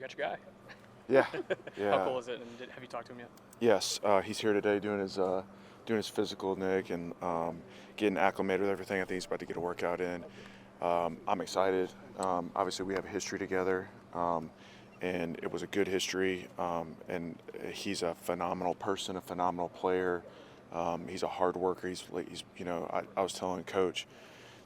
got your guy. Yeah, yeah. How cool is it? And have you talked to him yet? Yes, he's here today doing his physical, Nick, and getting acclimated with everything. I think he's about to get a workout in. I'm excited. Obviously, we have a history together, and it was a good history. And he's a phenomenal person, a phenomenal player. He's a hard worker. I was telling Coach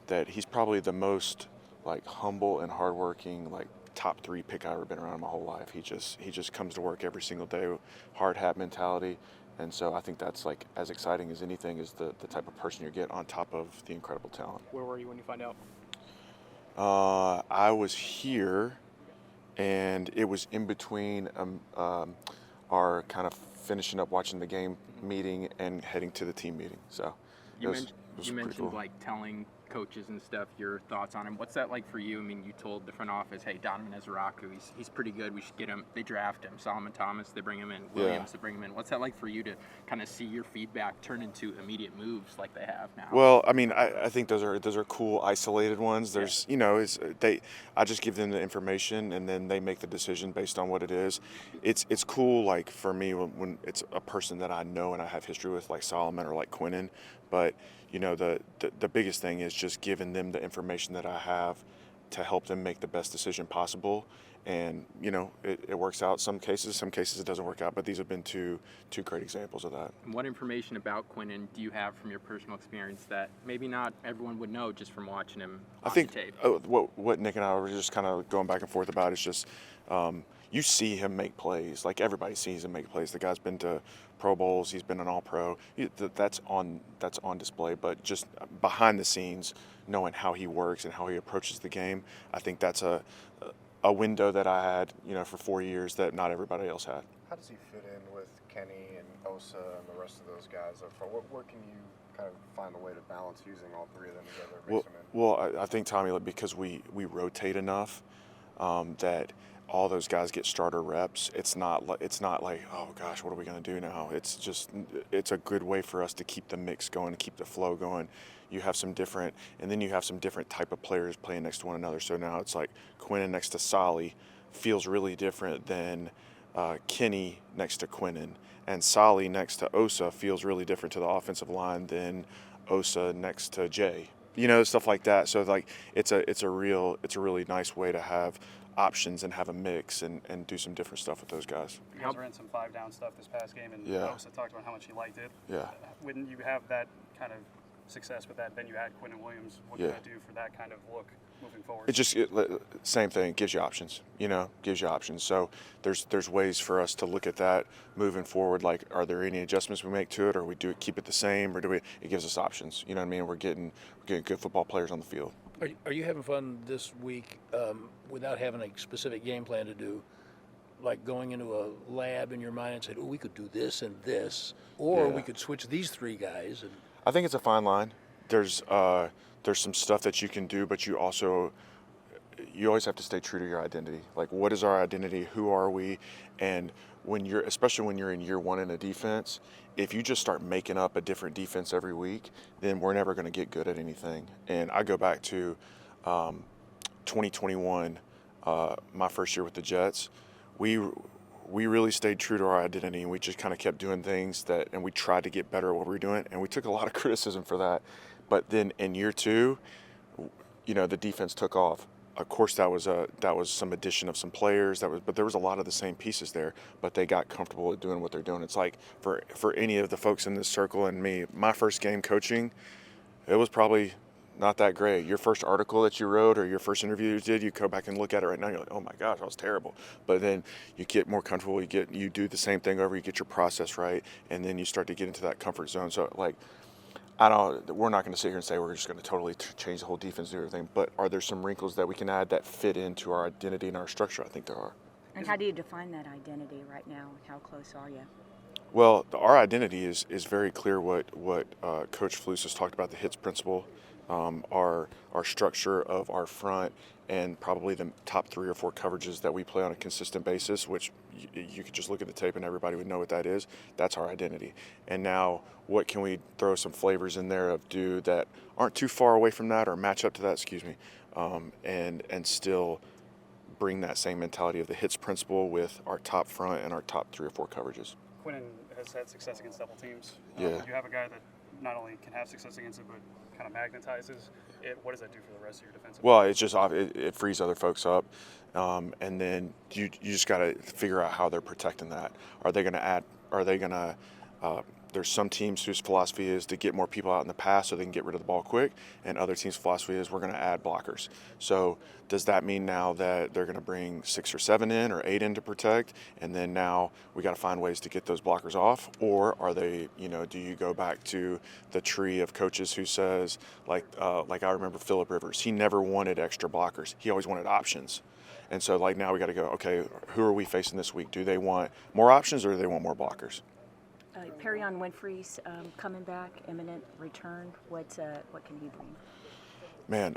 that he's probably the most like humble and hardworking, like top 3 pick I've ever been around in my whole life. He just comes to work every single day, hard hat mentality. And so I think that's like as exciting as anything is the type of person you get on top of the incredible talent. Where were you when you find out? I was here, and it was in between our kind of finishing up watching the game meeting and heading to the team meeting. So You, it men- was you pretty mentioned cool. like telling coaches and stuff your thoughts on him. What's that like for you? I mean, you told the front office, hey, Donovan Ezraku, he's pretty good. We should get him. They draft him. Solomon Thomas, they bring him in. Williams, they bring him in. What's that like for you to kind of see your feedback turn into immediate moves like they have now? Well, I mean, I think those are cool isolated ones. There's I just give them the information and then they make the decision based on what it is. It's cool like for me when it's a person that I know and I have history with like Solomon or like Quinnen, but the biggest thing is just giving them the information that I have to help them make the best decision possible. And it works out some cases it doesn't work out, but these have been two great examples of that. And what information about Quinnen do you have from your personal experience that maybe not everyone would know just from watching him on I think the tape? what Nick and I were just kind of going back and forth about is just you see him make plays. Like everybody sees him make plays. The guy's been to Pro Bowls. He's been an All-Pro. That's on display. But just behind the scenes, knowing how he works and how he approaches the game, I think that's a window that I had, for 4 years that not everybody else had. How does he fit in with Kenny and Osa and the rest of those guys up front? What can you kind of find a way to balance using all 3 of them together? Well, I think, Tommy, because we rotate enough, that all those guys get starter reps. It's not like, oh gosh, what are we going to do now? It's a good way for us to keep the mix going, to keep the flow going. You have some different type of players playing next to one another. So now it's like Quinnen next to Solly feels really different than Kenny next to Quinnen, and Solly next to Osa feels really different to the offensive line than Osa next to Jay. Stuff like that. So like it's a really nice way to have options and have a mix and do some different stuff with those guys. You guys ran some 5-down stuff this past game, and Yeah. Osa talked about how much he liked it. Yeah. When you have that kind of success with that, then you add Quinnen Williams. What can that do for that kind of look moving forward? Same thing. It gives you options. Gives you options. So there's ways for us to look at that moving forward. Like, are there any adjustments we make to it, or we keep it the same, or do we? It gives us options. You know what I mean? We're getting good football players on the field. Are you having fun this week without having a specific game plan to do? Like going into a lab in your mind and saying, "Oh, we could do this and this," or we could switch these 3 guys. And I think it's a fine line. There's some stuff that you can do, but you always have to stay true to your identity. Like, what is our identity? Who are we? And especially when you're in year 1 in a defense, if you just start making up a different defense every week, then we're never going to get good at anything. And I go back to 2021, my first year with the Jets. We really stayed true to our identity, and we just kind of kept doing things and we tried to get better at what we were doing, and we took a lot of criticism for that. But then in year 2, the defense took off. Of course, that was some addition of some players. But there was a lot of the same pieces there. But they got comfortable at doing what they're doing. It's like for any of the folks in this circle and me, my first game coaching, it was probably not that great. Your first article that you wrote or your first interview you did, you go back and look at it right now, you're like, oh my gosh, that was terrible. But then you get more comfortable. You do the same thing over. You get your process right, and then you start to get into that comfort zone. So like, we're not going to sit here and say we're just going to totally change the whole defense and everything, but are there some wrinkles that we can add that fit into our identity and our structure? I think there are. And how do you define that identity right now? How close are you? Well, our identity is very clear. What Coach Flus has talked about, the HITS principle, our structure of our front, and probably the top 3 or 4 coverages that we play on a consistent basis, which you could just look at the tape and everybody would know what that is. That's our identity. And now what can we throw some flavors in there of that aren't too far away from that or match up to that, and still bring that same mentality of the hits principle with our top front and our top 3 or 4 coverages. Quinnen has had success against double teams. Yeah. You have a guy that not only can have success against it, but kind of magnetizes it. What does that do for the rest of your defensive? Well, it's just it frees other folks up, and then you just got to figure out how they're protecting that. Are they going to add? Are they going to? There's some teams whose philosophy is to get more people out in the pass so they can get rid of the ball quick, and other teams' philosophy is we're going to add blockers. So does that mean now that they're going to bring 6 or 7 in or 8 in to protect, and then now we got to find ways to get those blockers off? Or are they, do you go back to the tree of coaches who says, like I remember Phillip Rivers, he never wanted extra blockers. He always wanted options. And so like now we got to go, okay, who are we facing this week? Do they want more options or do they want more blockers? Perion Winfrey's coming back, imminent return. What can he bring? Man,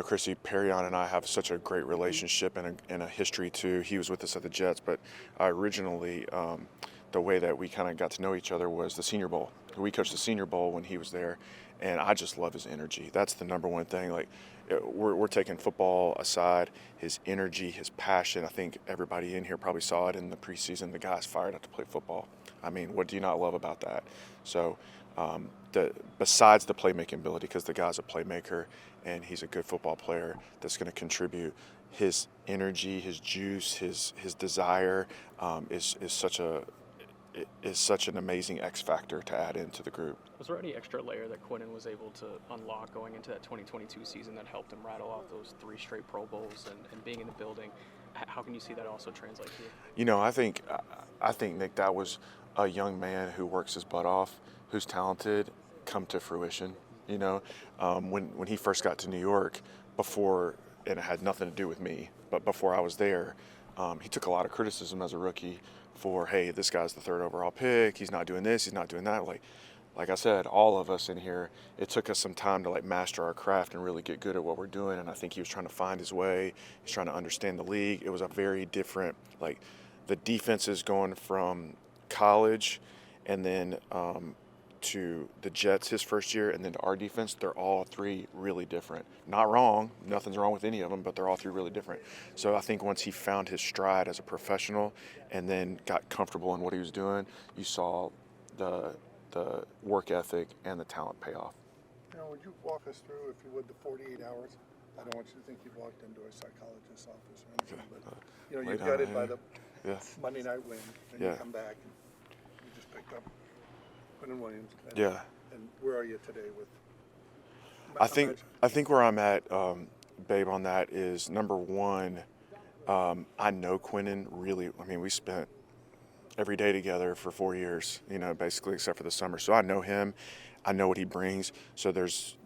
Chrissy, Perion and I have such a great relationship and a history too. He was with us at the Jets, but originally the way that we kind of got to know each other was the Senior Bowl. We coached the Senior Bowl when he was there, and I just love his energy. That's the number one thing. Like, we're taking football aside, his energy, his passion. I think everybody in here probably saw it in the preseason. The guy's fired up to play football. I mean, what do you not love about that? So besides the playmaking ability, because the guy's a playmaker and he's a good football player that's going to contribute, his energy, his juice, his desire is such an amazing X factor to add into the group. Was there any extra layer that Quinnen was able to unlock going into that 2022 season that helped him rattle off those 3 straight Pro Bowls and being in the building? How can you see that also translate to you? I think Nick, that was a young man who works his butt off, who's talented, come to fruition. When he first got to New York, and it had nothing to do with me, but before I was there, he took a lot of criticism as a rookie for, hey, this guy's the 3rd overall pick, he's not doing this, he's not doing that. Like I said, all of us in here, it took us some time to master our craft and really get good at what we're doing, and I think he was trying to find his way. He's trying to understand the league. It was a very different, the defenses going from college and then to the Jets his first year and then to our defense, they're all 3 really different. Not wrong, nothing's wrong with any of them, but they're all 3 really different. So I think once he found his stride as a professional and then got comfortable in what he was doing, you saw the work ethic and the talent pay off. Would you walk us through, if you would, the 48 hours? I don't want you to think you've walked into a psychologist's office or anything, but you're gutted by the Monday night win, and you come back and you just picked up Quinnen Williams. And where are you today with? I think where I'm at, babe, on that is number one. I know Quinnen really. I mean, we spent every day together for 4 years, basically except for the summer. So I know him, I know what he brings. So there's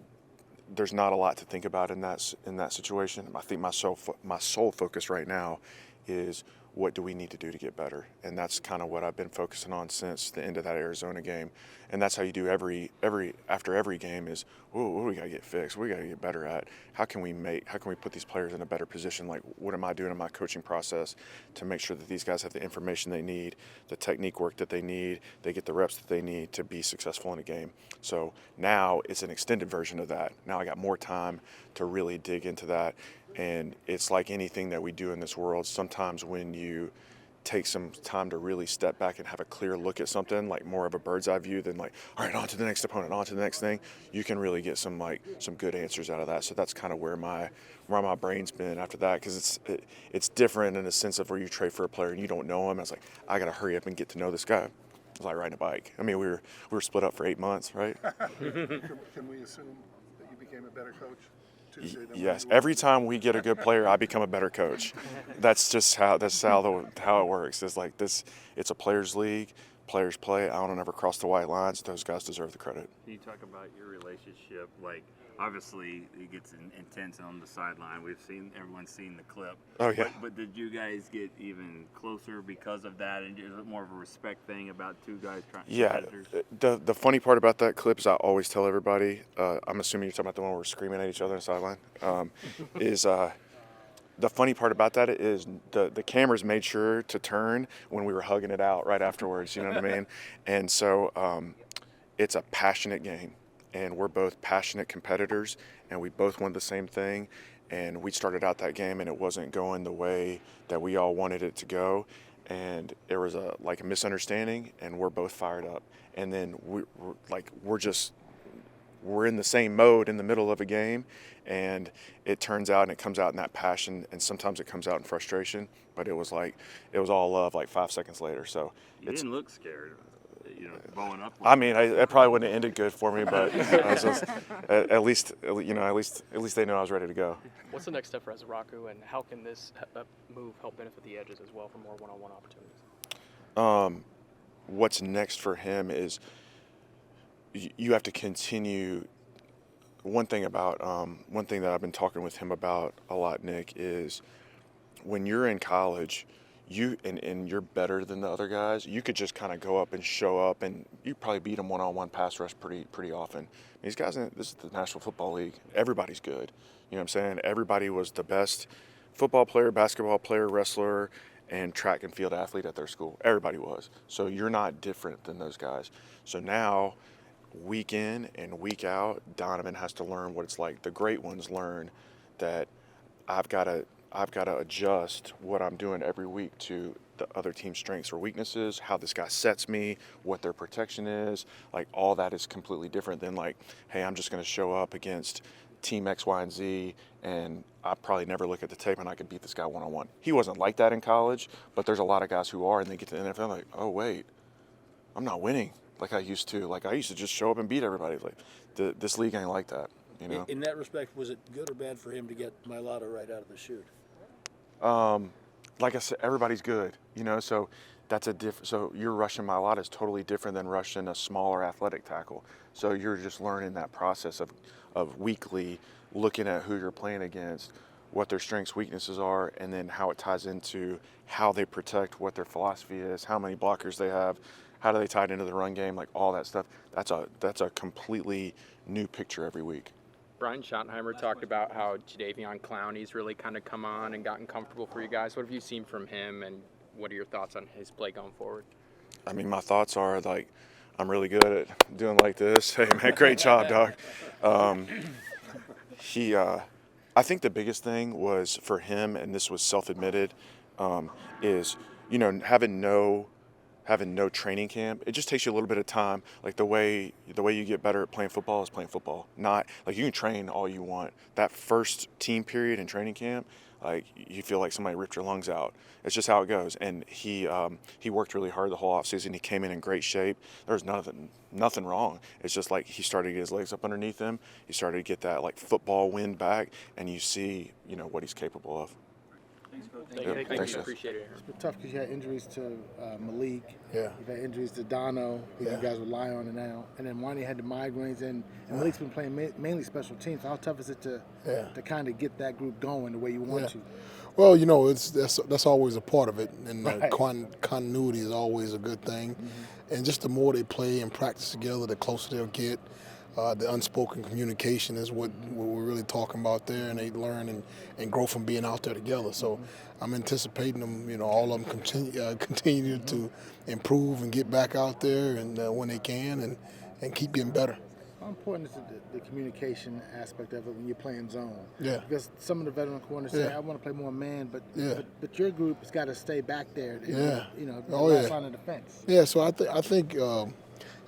not a lot to think about in that situation. I think my sole focus right now is what do we need to do to get better, and that's kind of what I've been focusing on since the end of that Arizona game. And that's how you do after every game is, what do we got to get fixed? What do we got to get better at? How can we put these players in a better position? Like, what am I doing in my coaching process to make sure that these guys have the information they need, the technique work that they need, they get the reps that they need to be successful in a game. So now it's an extended version of that. Now I got more time to really dig into that. And it's like anything that we do in this world. Sometimes when you take some time to really step back and have a clear look at something, like more of a bird's eye view than all right, on to the next opponent, on to the next thing, you can really get some good answers out of that. So that's kind of where my brain's been after that, because it's different in the sense of where you trade for a player and you don't know him. I was like, I got to hurry up and get to know this guy. It's like riding a bike. I mean, we were split up for 8 months, right? Can we assume that you became a better coach? Yes. Every time we get a good player, I become a better coach. That's just how it works. It's like this. It's a players' league. Players play. I don't ever cross the white lines. Those guys deserve the credit. Can you talk about your relationship? Obviously, it gets intense on the sideline. Everyone's seen the clip. Oh yeah. But did you guys get even closer because of that? And is it more of a respect thing about 2 guys trying? Yeah. The funny part about that clip is I always tell everybody. I'm assuming you're talking about the one where we're screaming at each other on the sideline. The funny part about that is the cameras made sure to turn when we were hugging it out right afterwards. You know what I mean? And so it's a passionate game. And we're both passionate competitors, and we both want the same thing. and we started out that game and it wasn't going the way that we all wanted it to go, and there was a misunderstanding, and we're both fired up, and then we're in the same mode in the middle of a game, and it turns out and it comes out in that passion, and sometimes it comes out in frustration, but it was all love 5 seconds later. So you didn't look scared, blowing up. I mean, it probably wouldn't have ended good for me, but at least they know I was ready to go. What's the next step for Azaraku, and how can this move help benefit the edges as well for more one-on-one opportunities? What's next for him is you have to continue. One thing that I've been talking with him about a lot, Nick, is when you're in college, and you're better than the other guys, you could just kind of go up and show up, and you probably beat them one-on-one pass rush pretty often. These guys, this is the National Football League. Everybody's good. You know what I'm saying? Everybody was the best football player, basketball player, wrestler, and track and field athlete at their school. Everybody was. So you're not different than those guys. So now, week in and week out, Donovan has to learn what it's like. The great ones learn that I've got to adjust what I'm doing every week to the other team's strengths or weaknesses, how this guy sets me, what their protection is. All that is completely different than hey, I'm just going to show up against team X, Y, and Z, and I probably never look at the tape and I could beat this guy one-on-one. He wasn't like that in college, but there's a lot of guys who are, and they get to the NFL like, oh, wait, I'm not winning like I used to. I used to just show up and beat everybody. This league ain't like that, In that respect, was it good or bad for him to get Mailata right out of the chute? Like I said, everybody's good, so that's so you're rushing Mailata is totally different than rushing a smaller athletic tackle. So you're just learning that process of weekly looking at who you're playing against, what their strengths, weaknesses are, and then how it ties into how they protect, what their philosophy is, how many blockers they have, how do they tie it into the run game, all that stuff. That's a completely new picture every week. Brian Schottenheimer talked about how Jadeveon Clowney's really kind of come on and gotten comfortable for you guys. What have you seen from him, and what are your thoughts on his play going forward? I mean, my thoughts are I'm really good at doing like this. Hey, man, great job, dog. I think the biggest thing was for him, and this was self-admitted, is having no training camp. It just takes you a little bit of time. The way you get better at playing football is playing football. Not you can train all you want. That first team period in training camp, you feel like somebody ripped your lungs out. It's just how it goes. And he worked really hard the whole offseason. He came in great shape. There was nothing wrong. It's just he started to get his legs up underneath him. He started to get that football wind back, and you see what he's capable of. Thank you. Appreciate it. It's been tough because you had injuries to Malik. Yeah. You've had injuries to Dono, who you guys rely on now. And then Wani had the migraines, and Malik's been playing mainly special teams. How tough is it to kind of get that group going the way you want to? Well, that's always a part of it, and continuity is always a good thing. Mm-hmm. And just the more they play and practice together, the closer they'll get. The unspoken communication is what we're really talking about there, and they learn and grow from being out there together. So I'm anticipating them, all of them continue to improve and get back out there and when they can and keep getting better. How important is the communication aspect of it when you're playing zone? Yeah. Because some of the veteran corners say, I want to play more man, but your group has got to stay back there. Last line of defense. Yeah, so I think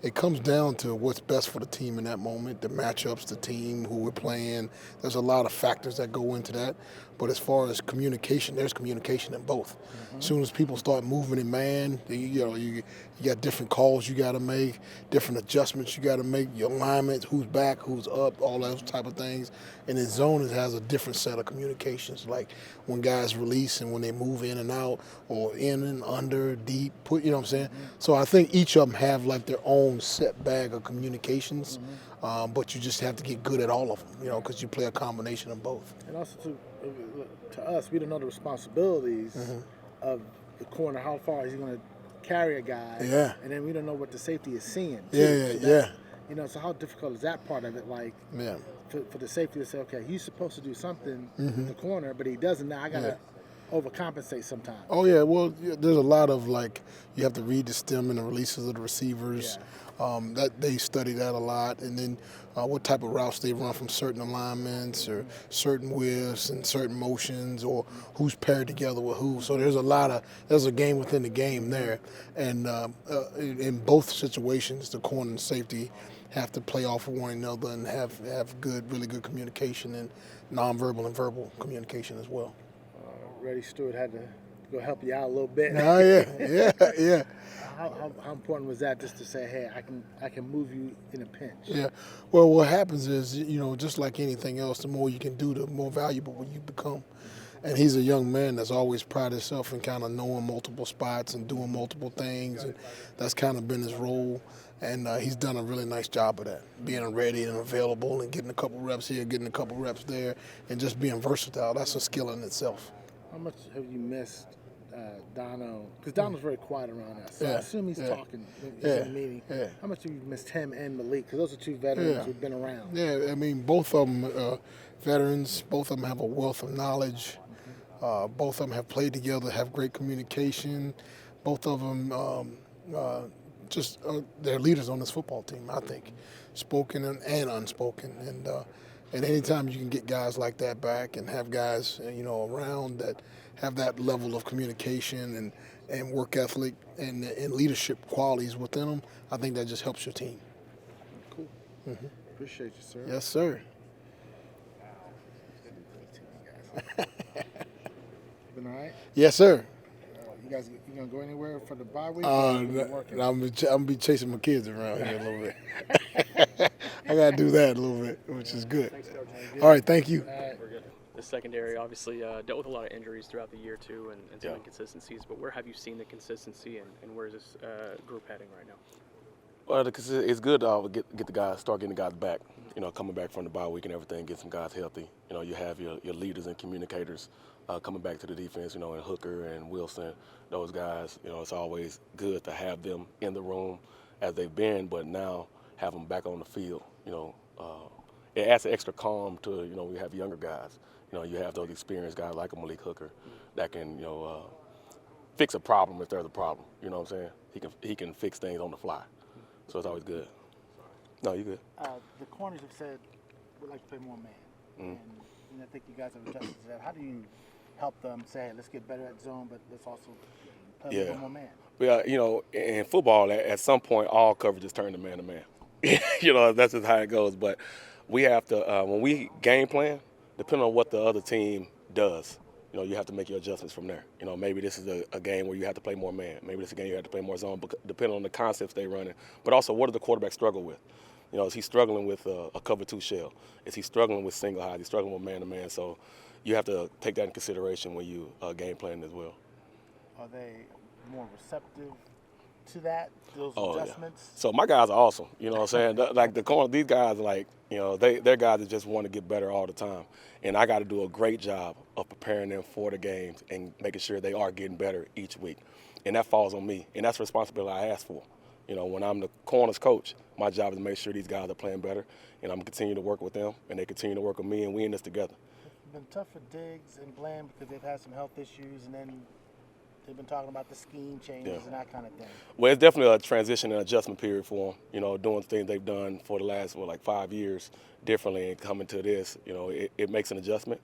it comes down to what's best for the team in that moment, the matchups, the team, who we're playing. There's a lot of factors that go into that. But as far as communication, there's communication in both. Mm-hmm. As soon as people start moving in man, you got different calls you got to make, different adjustments you got to make, your alignments, who's back, who's up, all those type of things. And in zone, it has a different set of communications, like when guys release and when they move in and out, or in and under, deep, you know what I'm saying? Mm-hmm. So I think each of them have their own set bag of communications, but you just have to get good at all of them, because you play a combination of both. And also, to us, we don't know the responsibilities of the corner. How far is he going to carry a guy? Yeah. And then we don't know what the safety is seeing. So how difficult is that part of it? For the safety to say, okay, he's supposed to do something with the corner, but he doesn't. Now I got to overcompensate sometimes. Oh yeah, well, there's a lot of you have to read the stem and the releases of the receivers. Yeah. That they study that a lot, and then what type of routes they run from certain alignments or certain whiffs and certain motions, or who's paired together with who. So there's a game within the game there, and in both situations, the corner and safety have to play off of one another and have really good communication and nonverbal and verbal communication as well. Reddy Stewart had to go help you out a little bit. Oh yeah. How important was that, just to say, hey, I can move you in a pinch? Yeah. Well, what happens is, just like anything else, the more you can do, the more valuable you become. And he's a young man that's always prided himself in kind of knowing multiple spots and doing multiple things, and that's kind of been his role. And he's done a really nice job of that, being ready and available and getting a couple reps here, getting a couple reps there, and just being versatile. That's a skill in itself. How much have you missed Dono? Because Dono's very quiet around us, so I assume he's talking in the meeting. Yeah. How much have you missed him and Malik? Because those are two veterans who've been around. Yeah, I mean, both of them veterans. Both of them have a wealth of knowledge. Both of them have played together, have great communication. Both of them they're leaders on this football team, I think, spoken and unspoken. And anytime you can get guys like that back and have guys, around that have that level of communication and work ethic and leadership qualities within them, I think that just helps your team. Cool. Mm-hmm. Appreciate you, sir. Yes, sir. Been all right? Yes, sir. You guys, you gonna go anywhere for the bye week? I'm gonna be chasing my kids around here a little bit. I gotta do that a little bit, which is good. All right, thank you. The secondary obviously dealt with a lot of injuries throughout the year too, and some inconsistencies. But where have you seen the consistency, and where is this group heading right now? Well, it's good to get the guys, start getting the guys back. Coming back from the bye week and everything, get some guys healthy. You have your leaders and communicators coming back to the defense. And Hooker and Wilson, those guys. It's always good to have them in the room as they've been, but now have them back on the field. It adds an extra calm to we have younger guys. You have those experienced guys like a Malik Hooker that can fix a problem if there's a problem. You know what I'm saying? He can fix things on the fly. So it's always good. No, you good. The corners have said we'd like to play more man, and I think you guys have adjusted to that. How do you help them say, hey, let's get better at zone, but let's also play a little more man? Well, in football, at some point, all coverages turn to man. That's just how it goes. But we have to, when we game plan, depending on what the other team does, you have to make your adjustments from there. Maybe this is a game where you have to play more man. Maybe this is a game you have to play more zone, depending on the concepts they're running. But also, what do the quarterbacks struggle with? Is he struggling with a cover two shell? Is he struggling with single high? Is he struggling with man-to-man? So you have to take that in consideration when you game planning as well. Are they more receptive to that, those adjustments? Yeah. So my guys are awesome. You know what I'm saying? Like the corner, these guys are they're guys that just want to get better all the time. And I got to do a great job of preparing them for the games and making sure they are getting better each week. And that falls on me. And that's the responsibility I ask for. When I'm the corners coach, my job is to make sure these guys are playing better. And I'm continuing to work with them, and they continue to work with me, and we in this together. It's been tough for Diggs and Bland because they've had some health issues, and then they've been talking about the scheme changes and that kind of thing. Well, it's definitely a transition and adjustment period for them, doing things they've done for the last, 5 years differently, and coming to this, it makes an adjustment.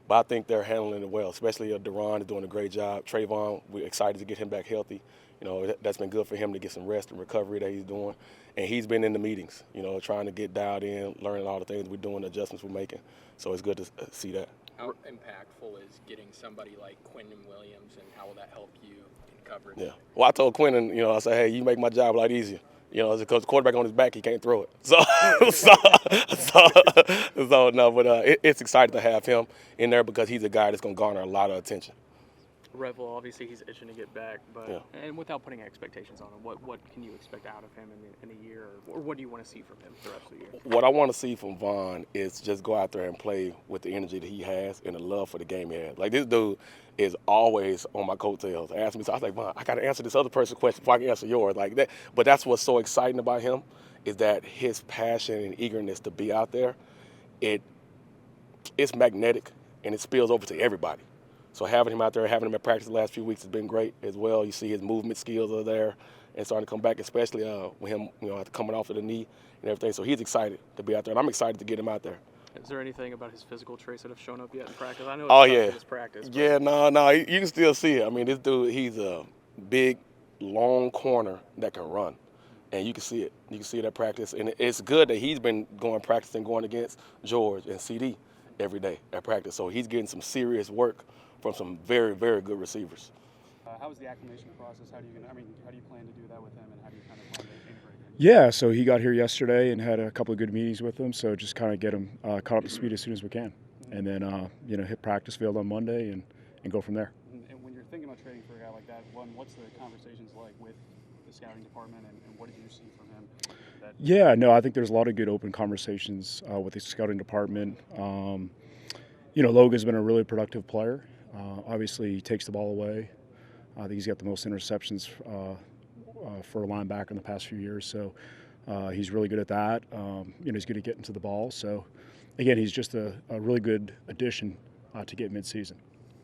But I think they're handling it well, especially Deron is doing a great job. Trayvon, we're excited to get him back healthy. That's been good for him to get some rest and recovery that he's doing. And he's been in the meetings, trying to get dialed in, learning all the things we're doing, the adjustments we're making. So it's good to see that. How impactful is getting somebody like Quentin Williams, and how will that help you in coverage? Yeah. Well, I told Quentin, I said, hey, you make my job a lot easier. Because the quarterback on his back, he can't throw it. It's exciting to have him in there because he's a guy that's going to garner a lot of attention. Revel, obviously, he's itching to get back, but and without putting expectations on him, what can you expect out of him in a year, or what do you want to see from him the rest of the year? What I want to see from Vaughn is just go out there and play with the energy that he has and the love for the game he has. Like, this dude is always on my coattails. Ask me, so I was like, Vaughn, I got to answer this other person's question before I can answer yours. Like that. But that's what's so exciting about him is that his passion and eagerness to be out there, it's magnetic and it spills over to everybody. So having him out there, having him at practice the last few weeks has been great as well. You see his movement skills are there and starting to come back, especially with him, after coming off of the knee and everything. So he's excited to be out there, and I'm excited to get him out there. Is there anything about his physical traits that have shown up yet in practice? I know it's tough in his practice. But... Yeah, no, you can still see it. I mean, this dude, he's a big, long corner that can run. And you can see it. You can see it at practice. And it's good that he's been practicing going against George and CD every day at practice. So he's getting some serious work from some very, very good receivers. How was the acclimation process? How do you plan to do that with him, and how do you kind of plan to integrate him? Yeah, so he got here yesterday and had a couple of good meetings with him. So just kind of get him caught up to speed as soon as we can, and then hit practice field on Monday and go from there. And when you're thinking about trading for a guy like that, what's the conversations like with the scouting department, and what did you see from him? Yeah, no, I think there's a lot of good open conversations with the scouting department. Logan's been a really productive player. Obviously, he takes the ball away. I think he's got the most interceptions for a linebacker in the past few years. So he's really good at that. He's good at getting to the ball. So, again, he's just a really good addition to get midseason.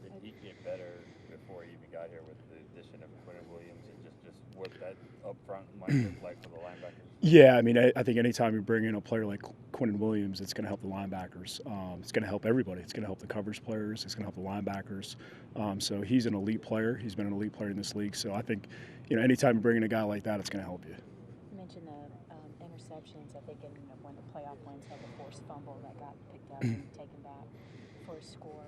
Did he get better before he even got here with the addition of Quinn Williams, and just what that up front might look like for the linebackers? Yeah, I mean, I think anytime you bring in a player like Quinn Williams, it's going to help the linebackers. It's going to help everybody. It's going to help the coverage players. It's going to help the linebackers. So he's an elite player. He's been an elite player in this league. So I think, anytime you bring in a guy like that, it's going to help you. You mentioned the interceptions. I think in one of the playoff wins had the forced fumble that got picked up and taken back for a score.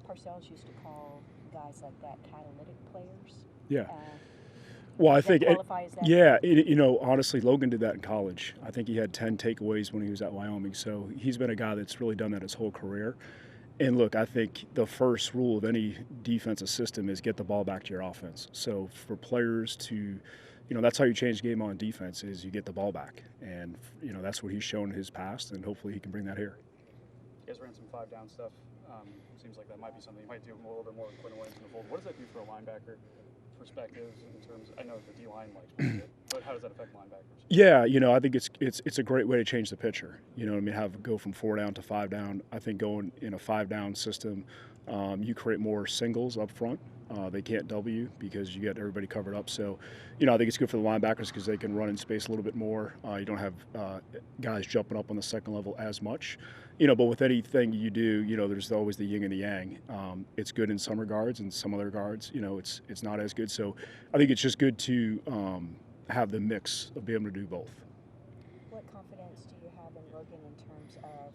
Parcells used to call guys like that catalytic players. Yeah. Well, I think, yeah, honestly, Logan did that in college. I think he had 10 takeaways when he was at Wyoming. So he's been a guy that's really done that his whole career. And look, I think the first rule of any defensive system is get the ball back to your offense. So for players to, that's how you change the game on defense is you get the ball back. And, that's what he's shown in his past, and hopefully he can bring that here. You guys ran some 5-down stuff. Seems like that might be something you might do a little bit more with Quinn Williams in the fold. What does that do for a linebacker? Perspectives in terms, I know the D-line likes it, but how does that affect linebackers? Yeah, I think it's a great way to change the picture. Have go from 4 down to 5 down. I think going in a 5-down system, you create more singles up front. They can't double you because you get everybody covered up. So, I think it's good for the linebackers because they can run in space a little bit more. You don't have guys jumping up on the second level as much. But with anything you do, there's always the yin and the yang. It's good in some regards, and some other regards, it's not as good. So I think it's just good to have the mix of being able to do both. What confidence do you have in Logan in terms of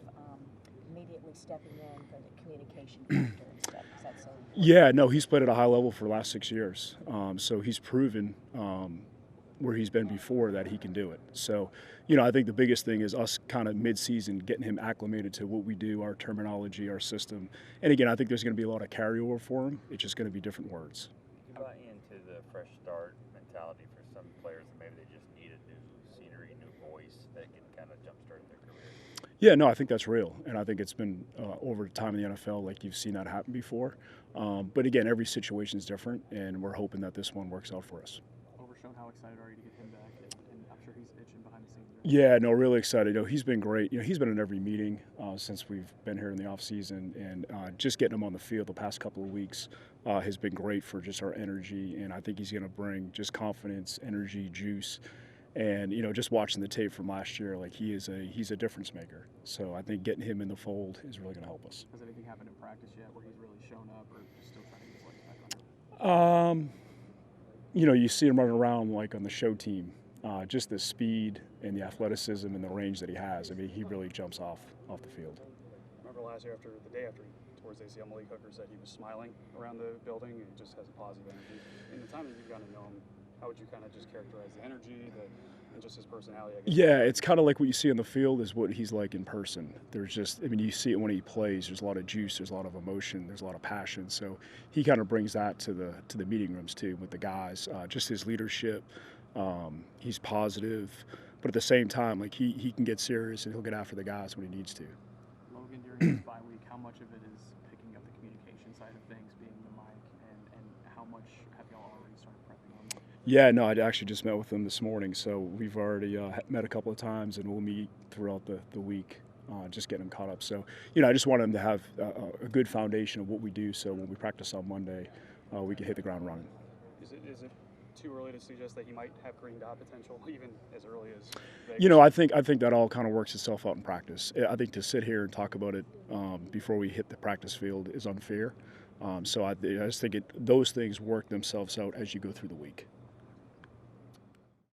immediately stepping in for the communication factor and stuff? Is that so important? Yeah, no, he's played at a high level for the last 6 years. So he's proven where he's been before that he can do it. So, I think the biggest thing is us kind of mid-season getting him acclimated to what we do, our terminology, our system. And again, I think there's going to be a lot of carryover for him. It's just going to be different words. You buy into the fresh start mentality for some players that maybe they just need a new scenery, new voice that can kind of jumpstart their career? Yeah, no, I think that's real. And I think it's been over time in the NFL, like you've seen that happen before. But again, every situation is different, and we're hoping that this one works out for us. Overstreet, how excited are you to get him back? And I'm sure he's itching behind the scenes. Yeah, no, really excited. He's been great. He's been in every meeting since we've been here in the offseason, and just getting him on the field the past couple of weeks has been great for just our energy, and I think he's going to bring just confidence, energy, juice, and just watching the tape from last year, like he's a difference maker. So I think getting him in the fold is really going to help us. Has anything happened in practice yet where he's really shown up, or just still trying to get his legs back on it? You see him running around like on the show team. Just the speed and the athleticism and the range that he has. I mean, he really jumps off the field. Remember last year, the day after he tore his ACL, Malik Hooker said he was smiling around the building and just has a positive energy. In the time that you've gotten to know him, how would you kind of just characterize the energy and just his personality? I guess? Yeah, it's kind of like what you see on the field is what he's like in person. There's just, you see it when he plays. There's a lot of juice. There's a lot of emotion. There's a lot of passion. So he kind of brings that to the meeting rooms too with the guys. Just his leadership. He's positive, but at the same time, like he can get serious and he'll get after the guys when he needs to. Logan, during his bye week, how much of it is picking up the communication side of things, being the mic, and how much have y'all already started prepping on that? Yeah, no, I actually just met with him this morning, so we've already met a couple of times, and we'll meet throughout the week just getting them caught up. So, you know, I just want them to have a good foundation of what we do, so when we practice on Monday, we can hit the ground running. Is it too early to suggest that he might have Green Dot potential, even as early as Vegas? You know, I think that all kind of works itself out in practice. I think to sit here and talk about it before we hit the practice field is unfair. So I just think those things work themselves out as you go through the week.